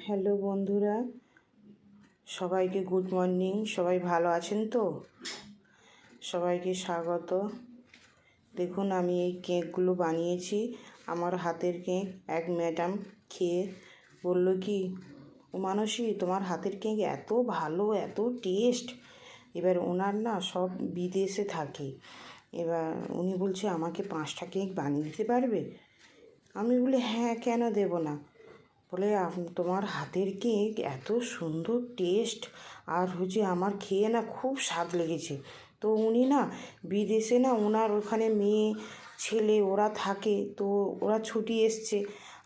Hello বন্ধুরা, সবাইকে good morning. সবাই ভালো আছেন তো? সবাইকে স্বাগত। দেখুন, আমি এই কেকগুলো বানিয়েছি। আমার হাতের কেক এক ম্যাডাম খেয়ে বলল কি, ও মানসী, তোমার হাতের কেক এত ভালো, এত টেস্ট। এবার ওনার না সব বিদেশে থাকে। এবার উনি বলছে আমাকে 5টা কেক বানিয়ে দিতে পারবে? আমি বলি হ্যাঁ, কেন দেব না। বলে তোমার হাতের কেক এত সুন্দর টেস্ট, আর আমার খেয়ে না খুব স্বাদ লেগেছে। তো উনি না বিদেশে না ওনার ওখানে মেয়ে ছেলে ওরা থাকে, তো ওরা ছুটি এসছে।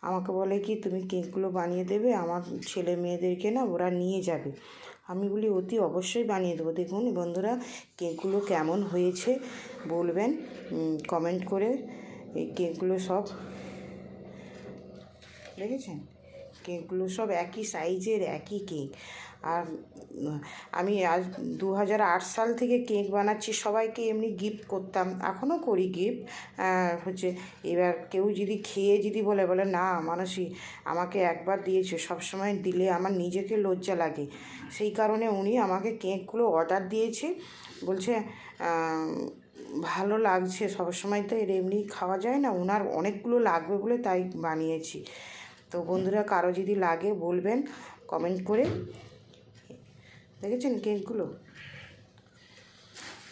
আমাকে বলে কি তুমি কেকগুলো বানিয়ে দেবে, আমার ছেলে মেয়েদেরকে না ওরা নিয়ে যাবে। আমি বলি অতি অবশ্যই বানিয়ে দেবো। দেখুন বন্ধুরা, কেকগুলো কেমন হয়েছে বলবেন কমেন্ট করে। এই কেকগুলো সব দেখেছেন, কেকগুলো সব একই সাইজের, একই কেক। আর আমি আজ 2008 সাল থেকে কেক বানাচ্ছি, সবাইকে এমনি গিফট করতাম, এখনও করি গিফট। এবার কেউ যদি খেয়ে যদি বলে না মানসী আমাকে একবার দিয়েছে, সবসময় দিলে আমার নিজেকে লজ্জা লাগে, সেই কারণে উনি আমাকে কেকগুলো অর্ডার দিয়েছে। বলছে ভালো লাগছে, সবসময় তো এর এমনি খাওয়া যায় না, ওনার অনেকগুলো লাগবে বলে তাই বানিয়েছি। তো বন্ধুরা, কারো যদি লাগে বলবেন কমেন্ট করে। দেখেছেন কেকগুলো?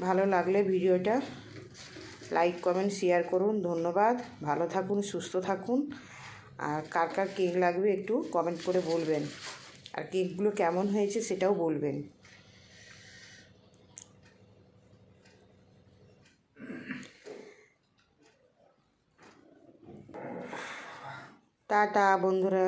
ভালো লাগলে ভিডিওটা লাইক কমেন্ট শেয়ার করুন। ধন্যবাদ। ভালো থাকুন, সুস্থ থাকুন। আর কার কার কেক লাগবে একটু কমেন্ট করে বলবেন, আর কেকগুলো কেমন হয়েছে সেটাও বলবেন। টাটা বন্ধুরা।